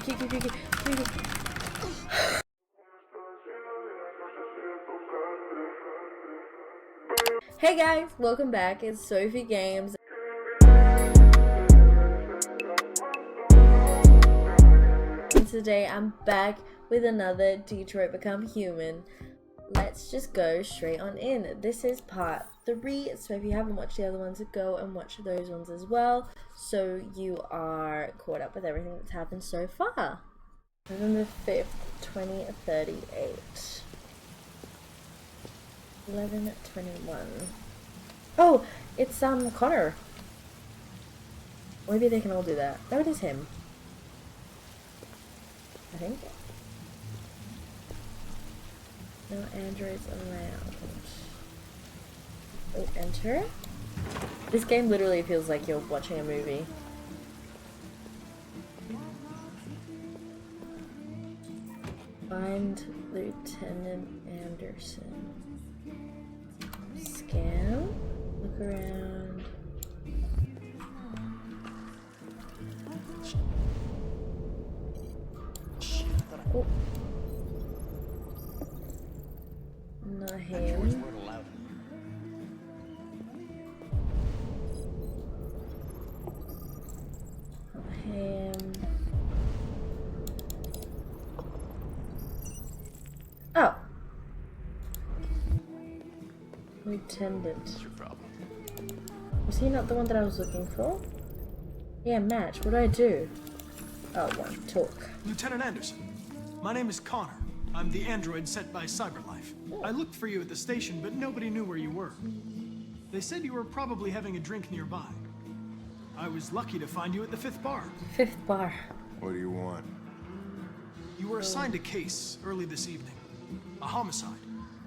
Hey guys, welcome back. It's Sophie Games. And today I'm back with another Detroit Become Human. Let's just go straight on in. This is part 3, so if you haven't watched the other ones, go and watch those ones as well, so you are caught up with everything that's happened so far. November 5th, 2038. 11:21. Oh, it's Connor. Maybe they can all do that. No, it is him, I think. No androids allowed. Oh, enter. This game literally feels like you're watching a movie. Find Lieutenant Anderson. Scan. Look around. Oh. Not him. Not him. Oh. Lieutenant. What's your problem? Was he not the one that I was looking for? Yeah, match. What do I do? Oh, one. Talk. Lieutenant Anderson, my name is Connor. I'm the android sent by CyberLife. I looked for you at the station, but nobody knew where you were. They said you were probably having a drink nearby. I was lucky to find you at the 5th bar. 5th bar. What do you want? You were assigned a case early this evening. A homicide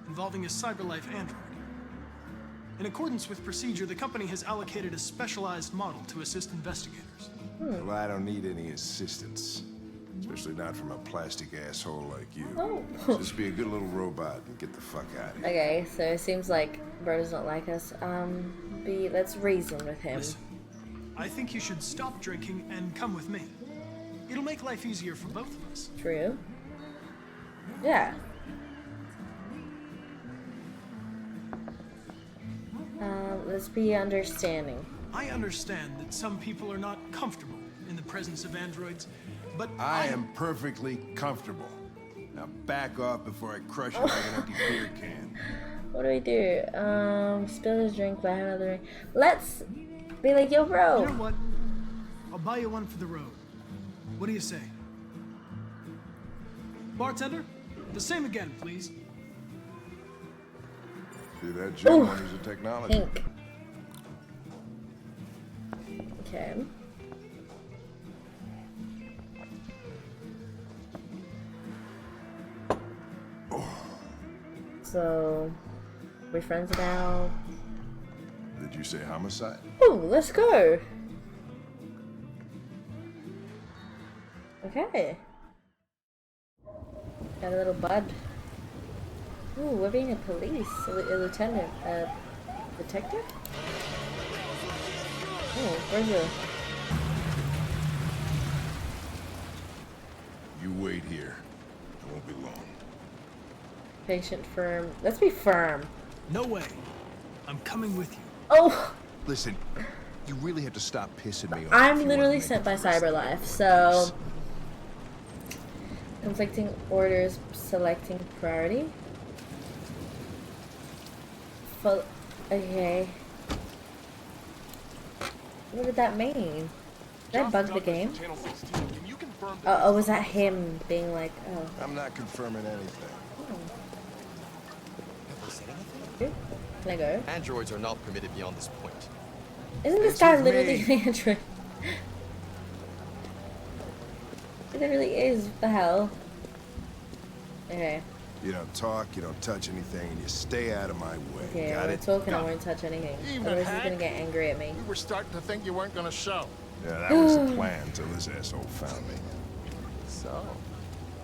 involving a CyberLife android. In accordance with procedure, the company has allocated a specialized model to assist investigators. Well, I don't need any assistance. Especially not from a plastic asshole like you. Oh. Just be a good little robot and get the fuck out of here. Okay, so it seems like bro does not like us. Let's reason with him. Listen, I think you should stop drinking and come with me. It'll make life easier for both of us. True. Yeah. Let's be understanding. I understand that some people are not comfortable in the presence of androids, but I am perfectly comfortable. Now back off before I crush you like an empty beer can. What do we do? Spill his drink, buy another drink. Let's be like, yo, bro. You know what? I'll buy you one for the road. What do you say? Bartender, the same again, please. See that, Jim? Wonders of technology. Pink. Okay. So, we're friends now. Did you say homicide? Ooh, let's go. Okay. Got a little bud. Ooh, we're being a police. A lieutenant. A detective? Oh, where's the... You wait here. It won't be long. Patient firm. Let's be firm. No way. I'm coming with you. Oh! Listen, you really have to stop pissing me off. I'm literally sent by CyberLife, so... Conflicting orders, selecting priority. Okay. What did that mean? Did I bug the game? Oh, was that him being like, oh. I'm not confirming anything. Can I go? Androids are not permitted beyond this point. Isn't this It's guy with literally me. an android? It really is. What the hell? Okay. You don't talk, you don't touch anything, and you stay out of my way. Okay, Got we're it? talking, I won't touch anything. Otherwise he's gonna get angry at me. We were starting to think you weren't gonna show. Yeah, that was the plan until this asshole found me. So,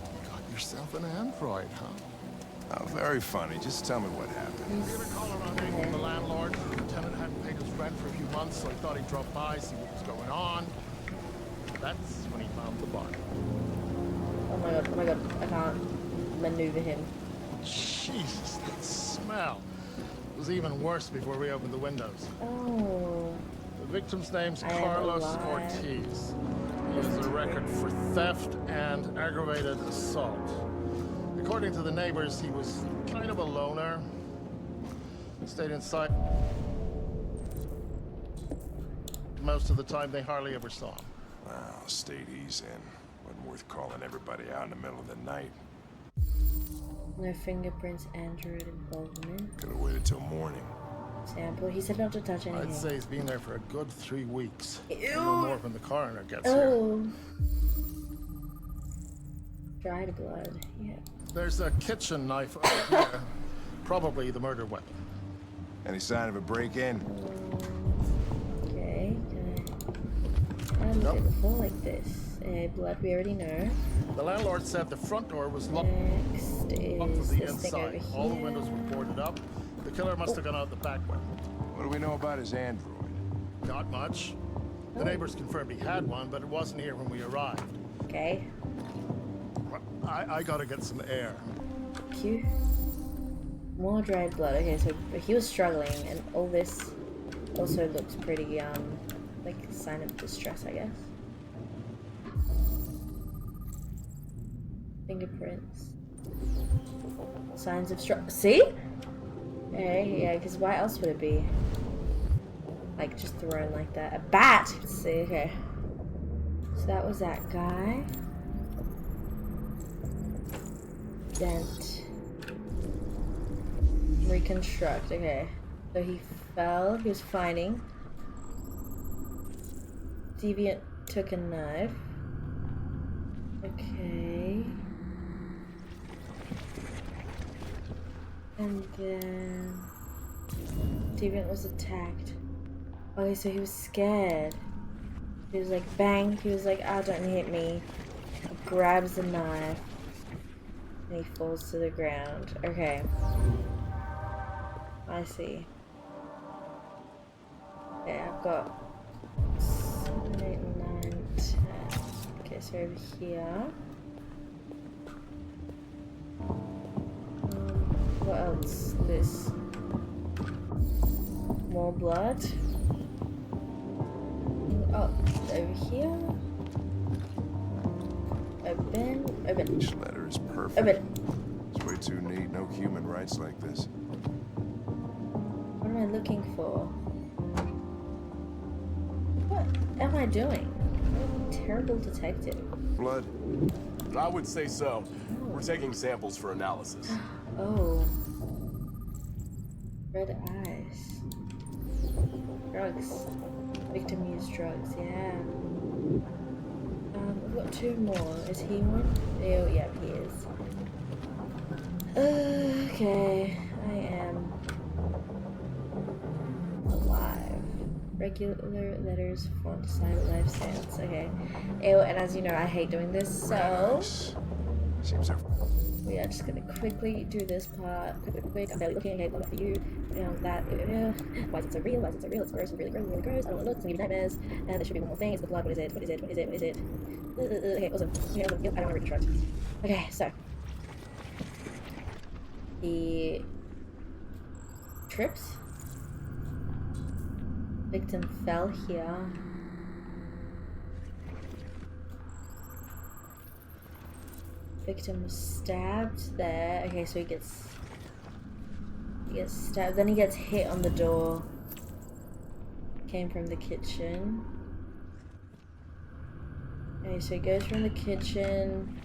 you got yourself an android, huh? Oh, very funny. Just tell me what happened. We had a call around 8 from the landlord. The lieutenant hadn't paid his rent for a few months, so he thought he'd drop by, see what was going on. That's when he found the body. Oh my god, I can't maneuver him. Jesus, that smell. It was even worse before we opened the windows. Oh. The victim's name's I am Carlos alive. Ortiz. He has a record for theft and aggravated assault. According to the neighbors, he was kind of a loner. Stayed inside most of the time. They hardly ever saw him. Well, state he's in. Wasn't worth calling everybody out in the middle of the night. No fingerprints, Android involvement. Could have waited till morning. Sample. He said not to touch anything. I'd say he's been there for a good 3 weeks. Ew. No more when the coroner gets here. Oh. Dried blood. Yeah. There's a kitchen knife over here. Probably the murder weapon. Any sign of a break-in? Okay. I look at the floor like this. Blood, we already know. The landlord said the front door was locked Next from is the this thing over inside. here. All the windows were boarded up. The killer must have gone out the back way. What do we know about his android? Not much. The neighbors confirmed he had one, but it wasn't here when we arrived. Okay. I gotta get some air. Cute. More dried blood. Okay, so he was struggling, and all this also looks pretty, like a sign of distress, I guess. Fingerprints. Signs of struggle. See? Okay, yeah, because why else would it be? Like, just thrown like that. A bat! Let's see, okay. So that was that guy. Dent. Reconstruct, okay. So he fell, he was fighting. Deviant took a knife. Okay. And then Deviant was attacked. Okay, so he was scared. He was like, bang, he was like, ah, don't hit me. He grabs the knife. And he falls to the ground. Okay. I see. Okay, I've got 7, 8, 9, 10. Okay, so over here. What else? This. More blood. Oh, over here. Open. Each letter is perfect. Open. It's way too neat. No human writes like this. What am I looking for? What am I doing? I'm a terrible detective. Blood. I would say so. We're taking samples for analysis. Oh. Red eyes. Drugs. Victim used drugs, yeah. We've got 2 more. Is he one? Oh, yeah, he is. Okay. I am alive. Regular letters, font, silent life sounds. Okay. Ew, and as you know, I hate doing this, so Nice. Seems like we are just gonna quickly do this part. Quick. I'm barely looking. Okay, what about you? That. Why is it so real? Why is it so real? It's gross. Really gross. I don't want to look. It's gonna give me nightmares. And there should be one more thing. It's the blood. What is it? Okay, awesome. Yep, I don't want to reconstruct. Okay, so the trips. Victim fell here. Victim was stabbed there. Okay, so he gets stabbed. Then he gets hit on the door. Came from the kitchen. Okay, so he goes from the kitchen.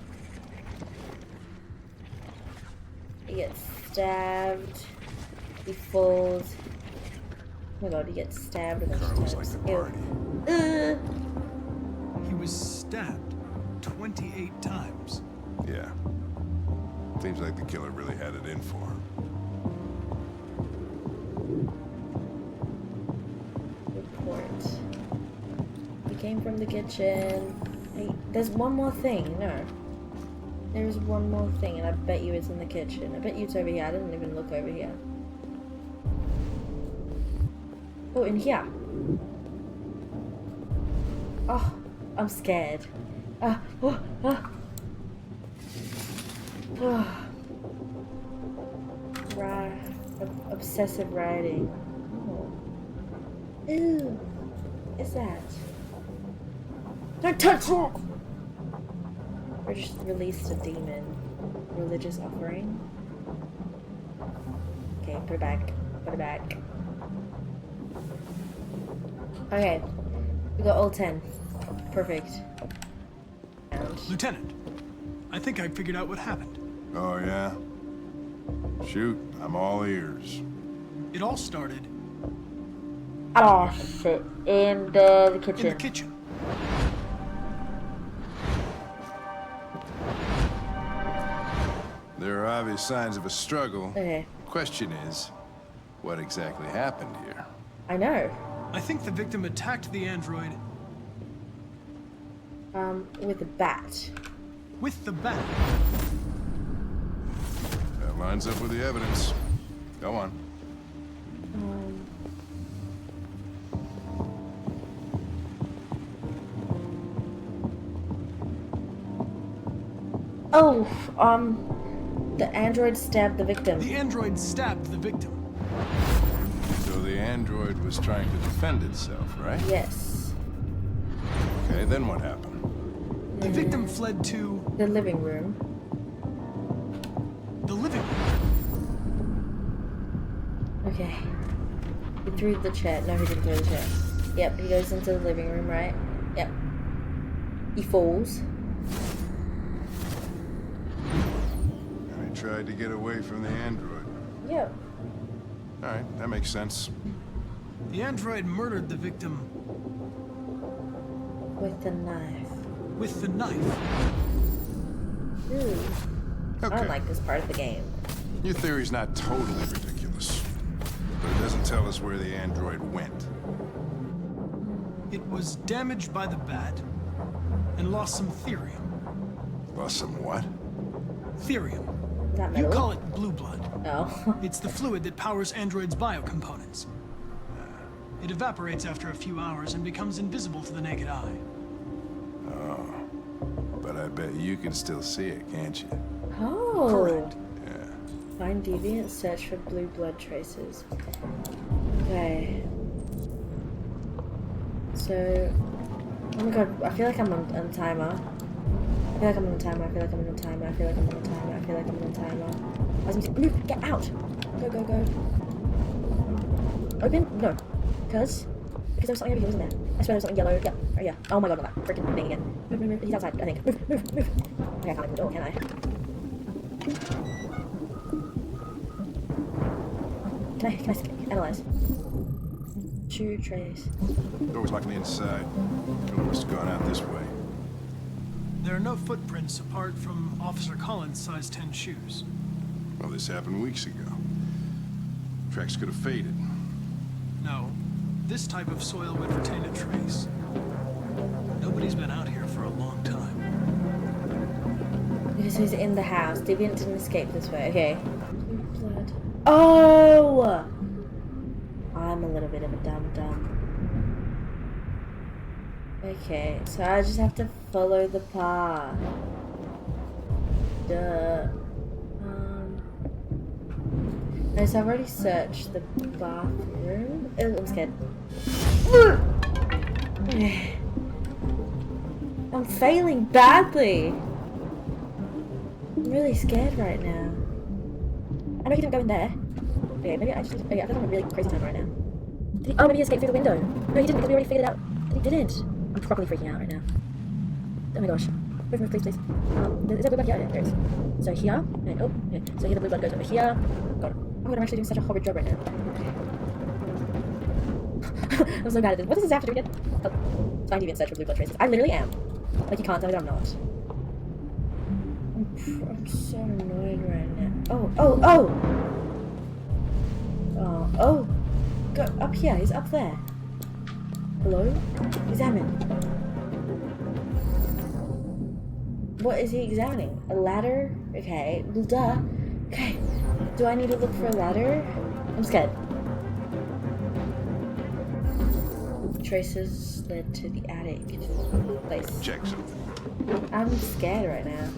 He gets stabbed. He falls. Oh my god, he gets stabbed a bunch of Carlos times. like the party. He was stabbed 28 times. Yeah. Seems like the killer really had it in for him. Report. He came from the kitchen. Hey, there's one more thing. No. There's one more thing, and I bet you it's in the kitchen. I bet you it's over here. I didn't even look over here. Oh, in here. Oh, I'm scared. excessive writing. Oh. Ew. What is that? Don't touch it! Or just released a demon. Religious offering. Okay, put it back. Put it back. Okay. We got all 10. Perfect. And Lieutenant, I think I figured out what happened. Oh, yeah? Shoot, I'm all ears. It all started oh shit. In the kitchen. in the kitchen. There are obvious signs of a struggle. Okay. Question is, what exactly happened here? I know. I think the victim attacked the android With a bat. with the bat. That lines up with the evidence. Go on. Oh, the android stabbed the victim. The android stabbed the victim. So the android was trying to defend itself, right? Yes. Okay, then what happened? The victim fled to The living room. the living room. Okay. He threw the chair. No, he didn't throw the chair. Yep, he goes into the living room, right? Yep. He falls. And he tried to get away from the android. Yep. Alright, that makes sense. The android murdered the victim With the knife. with the knife. Ooh. I Okay, don't like this part of the game. your theory's not totally ridiculous. But it doesn't tell us where the android went. It was damaged by the bat and lost some therium. Lost some what? Therium. Is that You metal? call it blue blood. Oh. It's the fluid that powers androids' biocomponents. It evaporates after a few hours and becomes invisible to the naked eye. But I bet you can still see it, can't you? Oh. Correct. Yeah. Find deviant, search for blue blood traces. Okay. So, oh my god, I feel like I'm on timer. I feel like I'm on timer. I feel like I'm on timer. I feel like I'm on timer. I feel like I'm on timer. Move! Get out! Go, go, go. Open? No. Because there was something over here, wasn't there? I swear there was something yellow. Yeah, right here. Oh my god, not that freaking thing again. Move, move, move. He's outside, I think. Move, move, move. Okay, I can't open the door, can I? Can I analyze? 2 trays. Door was locked on the inside. Killer must have gone out this way. There are no footprints apart from Officer Collins' size 10 shoes. Well, this happened weeks ago. Tracks could have faded. No, this type of soil would retain a trace. Nobody's been out here for a long time. Because he's in the house. Deviant didn't escape this way. Okay. Blue blood. Oh! I'm a little bit of a dum-dum. Okay, so I just have to follow the path. Duh. No, so I've already searched the bathroom. Oh, I'm scared. I'm failing badly. I'm really scared right now. I know he didn't go in there. Okay, maybe I just... Okay, I feel like I'm a really crazy time right now. Did he... Oh, maybe he escaped through the window. No, he didn't, because we already figured it out that he didn't. I'm properly freaking out right now. Oh my gosh. Move, please, please. Is there blue blood here? Yeah, there is. So here, and oh, yeah. So here the blue blood goes over here. God. Oh my god, I'm actually doing such a horrid job right now. I'm so bad at this. What does this have to do again? Oh, find deviant, search for blue blood traces. I literally am. Like, you can't tell me that I'm not. I'm so annoyed right now. Oh, oh, oh! Oh, oh! Go up here, he's up there. Hello? Examine. What is he examining? A ladder? Okay, well, duh. Okay, do I need to look for a ladder? I'm scared. Traces led to the attic place. Check something. I'm scared right now.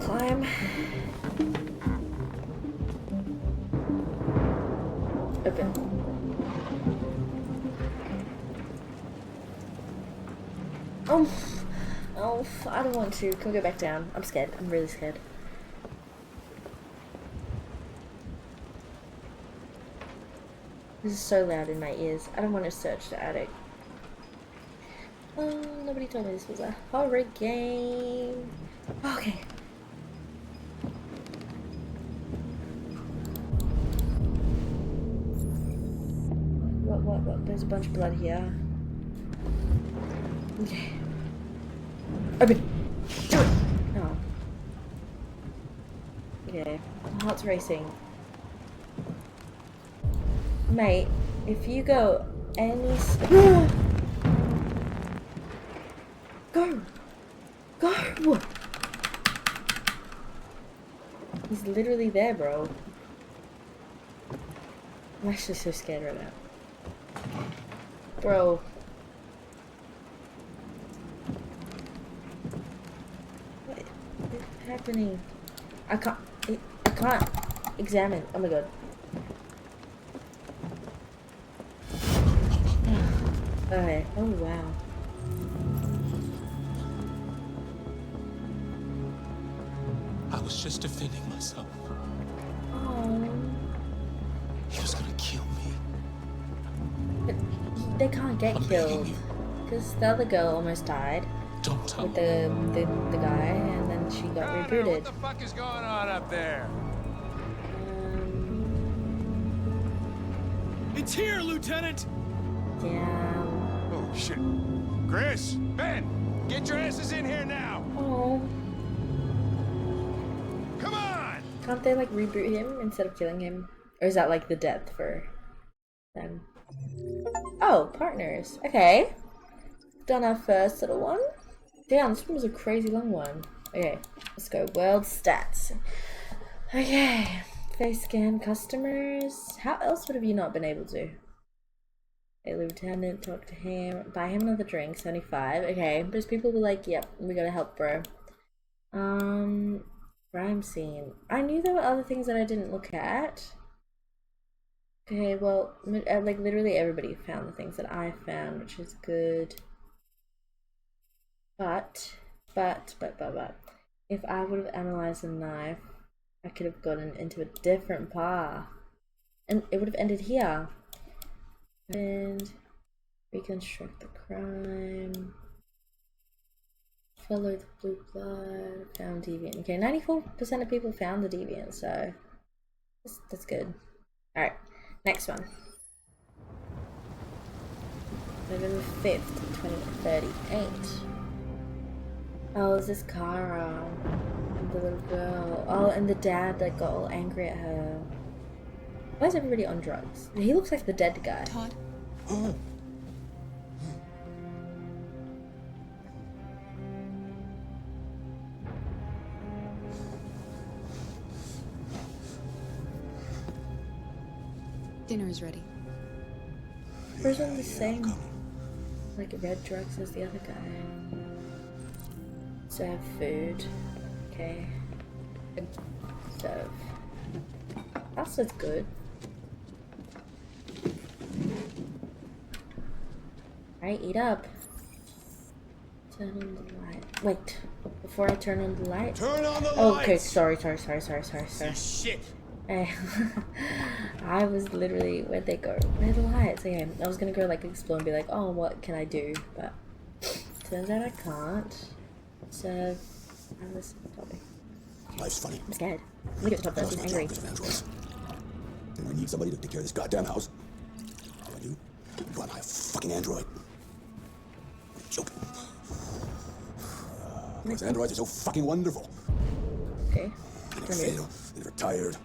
Climb. Open. Oh, I don't want to. Can we go back down? I'm scared. I'm really scared. This is so loud in my ears. I don't want to search the attic. Oh, nobody told me this was a horror game. Okay. What? There's a bunch of blood here. Okay. Open! Do it! Oh. Okay. My heart's racing. Mate, if you go any... Go! Go! He's literally there, bro. I'm actually so scared right now. Bro. What is happening? I can't examine. Oh my god. Okay. Oh wow. I was just defending myself. Oh. He was gonna kill me. But they can't get I'm begging killed you. because the other girl almost died Don't tell with me. the guy, and then she got Connor, rebooted. what the fuck is going on up there? It's here, Lieutenant! Yeah. Oh, shit. Chris! Ben, get your asses in here now. Oh. Come on. Can't they like reboot him instead of killing him? Or is that like the death for them? Oh, partners. Okay. Done our first little one. Damn, this one was a crazy long one. Okay, let's go. World stats. Okay. Face scan customers. How else would have you not been able to? Hey, lieutenant, talk to him. Buy him another drink, 75. Okay, there's people who are like, yep, we gotta help, bro. Crime scene. I knew there were other things that I didn't look at. Okay, well, like literally everybody found the things that I found, which is good. But, if I would have analyzed the knife, I could have gotten into a different path. And it would have ended here. And reconstruct the crime. Follow the blue blood. Found deviant. Okay, 94% of people found the deviant, so that's good. Alright, next one. November 5th, 2038. Oh, is this Kara? And the little girl. Oh, and the dad that got all angry at her. Why is everybody on drugs? He looks like the dead guy. Todd? Dinner is ready. Where's one the same? Like red drugs as the other guy. Serve food. Okay. Serve. Pasta's good. Alright, eat up. Turn on the light. Wait, before I turn on the light. Turn on the Oh, lights! okay, sorry. Shit! I was literally, where'd they go? Where are the lights? Okay, I was gonna go like explore and be like, oh, what can I do? But turns out I can't. So, I listen to Toby. Life's funny. I'm scared. Let me get to the top first. Lost He's my angry. job because of androids. And I need somebody to take care of this goddamn house. What do? Buy my fucking android. Joking. Because androids are so fucking wonderful. Okay. They never fail. They never tired.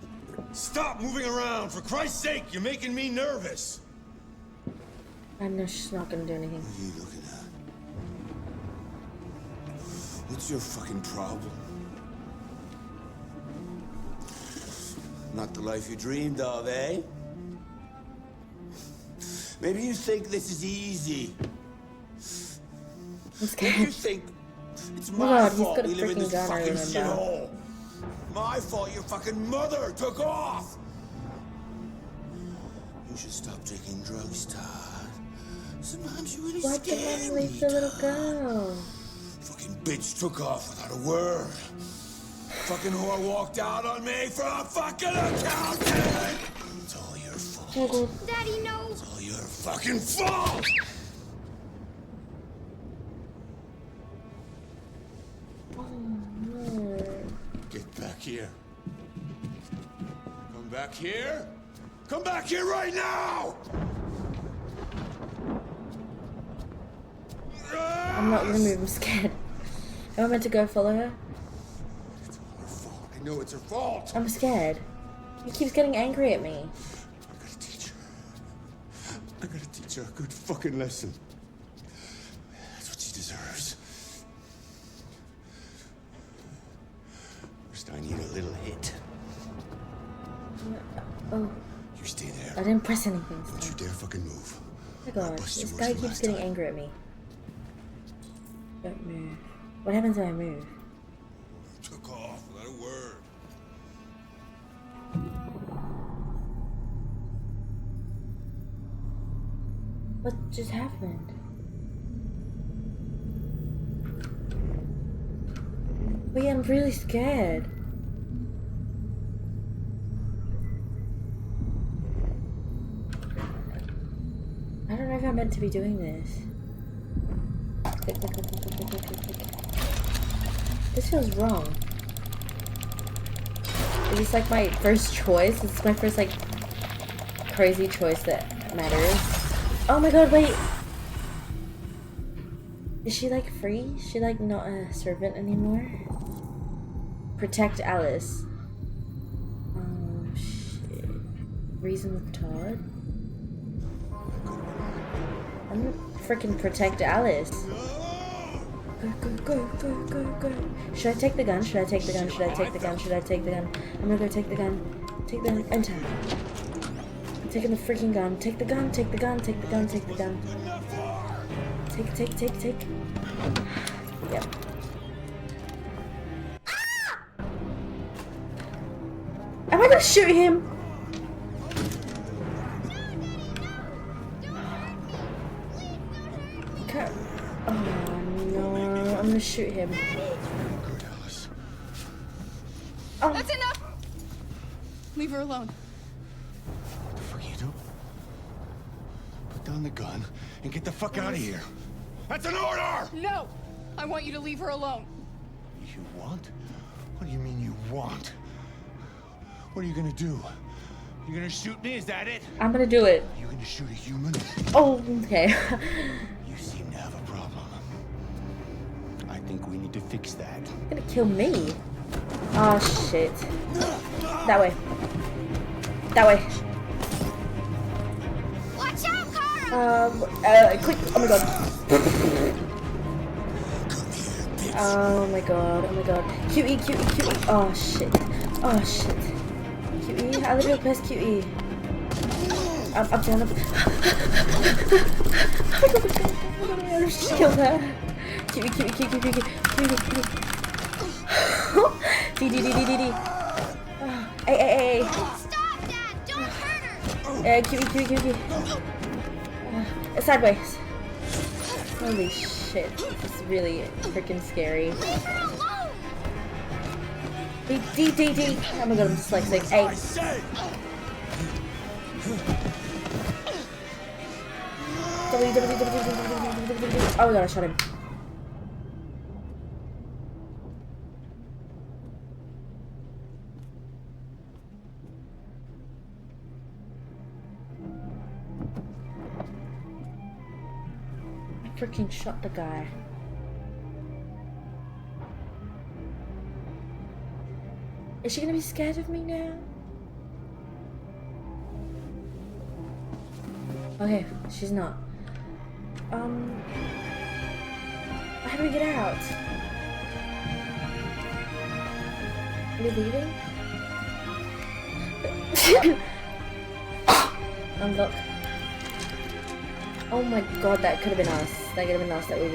Stop moving around! For Christ's sake, you're making me nervous! I know she's not gonna do anything. What are you looking at? What's your fucking problem? Not the life you dreamed of, eh? Maybe you think this is easy. I'm Maybe you scared. think it's Oh my my God, he's fault got a we live in freaking this gun, I fucking remember. shithole. My fault your fucking mother took off. You should stop taking drugs, Todd. Sometimes you really Why did scare mom me, leave the little Todd. girl? Fucking bitch took off without a word. Fucking whore walked out on me for a fucking accountant! It's all your fault. Daddy, no! It's all your fucking fault! Oh no. Get back here. Come back here. Come back here right now! I'm not gonna move, I'm scared. Am I meant to go follow her? It's all her fault. I know it's her fault. I'm scared. He keeps getting angry at me. I gotta teach her. I gotta teach her a good fucking lesson. That's what she deserves. First, I need a little hit. Oh, You stay I there. didn't press anything. Don't you dare fucking move. Oh my god, Bust you this worse guy than keeps last getting time. angry at me. Don't move. What happens if I move? Took off without a word. What just happened? Wait, I'm really scared. I don't know if I'm meant to be doing this. Click, click, click, click, click, click, click, click. This feels wrong. Is this like my first choice? This is my first like crazy choice that matters. Oh my god, wait! Is she like free? Is she like not a servant anymore? Protect Alice. Oh shit. Reason with Todd? I'm gonna freaking protect Alice. Go, go, go, go, go, go. Should I take the gun? Should I take the gun? Should I take the gun? Should I take the gun? I'm gonna go take the gun. Take the gun. Enter. I'm taking the freaking gun. Take the gun. Take the gun. Take the gun. Take the gun. Take. Yep. Am I gonna shoot him? Okay. Oh no, I'm gonna shoot him. Good, Alice. Oh. That's enough! Leave her alone. What the fuck are you doing? Put down the gun and get the fuck out of here. That's an order! No! I want you to leave her alone. You want? What do you mean you want? What are you gonna do? You gonna shoot me? Is that it? I'm gonna do it. You gonna shoot a human? Oh, okay. You seem to have a problem. I think we need to fix that. You're gonna kill me. Oh shit. That way. That way. Watch out, Kara! Click. Oh my god. Oh my god. Oh my god. QE. Oh shit. Oh shit. QE. I literally pressed QE. I'm down. Oh my god. Just kill her. QE. D. Hey. Stop that! Don't hurt her! QE. Sideways. Holy shit. This is really freaking scary. Leave her alone! D. Oh my god, I'm dyslexic. A. W. Oh my god, I shot him. I freaking shot the guy. Is she gonna be scared of me now? Okay, she's not. How do we get out? Are we leaving? Unlock. Oh my god, that could have been us. That could have been us. That we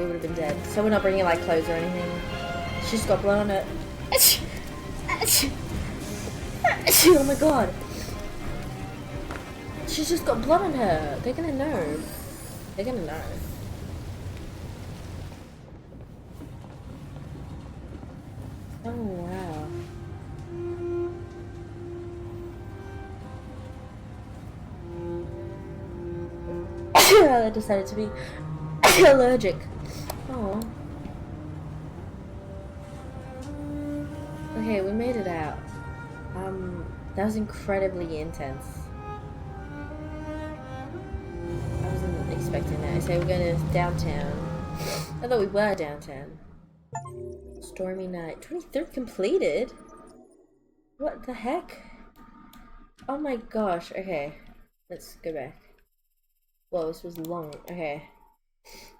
would have been dead. So we're not bringing like clothes or anything. She's got blood on it. Oh my god. She's just got blood on her. They're gonna know. They're gonna know. Oh wow. I decided to be allergic. Oh. Okay, we made it out. That was incredibly intense. I wasn't expecting that. So we're going to downtown. I thought we were downtown. Stormy night. 23 completed? What the heck? Oh my gosh. Okay. Let's go back. Whoa, this was long. Okay.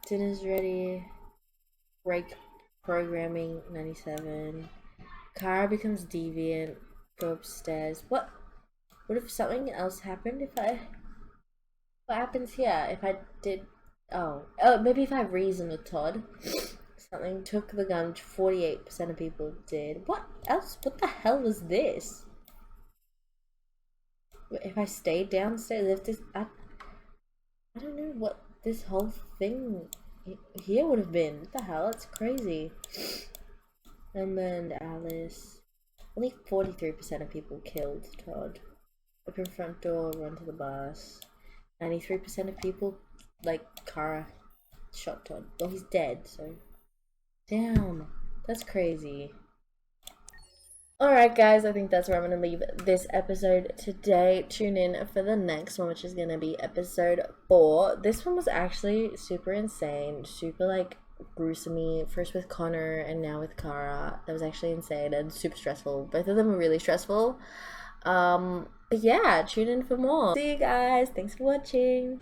Dinner's ready. Break programming 97. Kara becomes deviant. Go upstairs. What if something else happened what happens here if I did maybe if I reason with Todd. Something took the gun, 48% of people did. What else? What the hell was this? If I stayed downstairs, if this I don't know what this whole thing here would have been. What the hell? That's crazy. And then Alice. Only 43% of people killed Todd. Open front door, run to the bus. 93% of people, like Kara, shot Todd. Well, he's dead, so. Damn. That's crazy. Alright guys, I think that's where I'm going to leave this episode today. Tune in for the next one, which is going to be episode 4. This one was actually super insane, super like gruesome-y. First with Connor and now with Kara. That was actually insane and super stressful. Both of them were really stressful. But yeah, tune in for more. See you guys. Thanks for watching.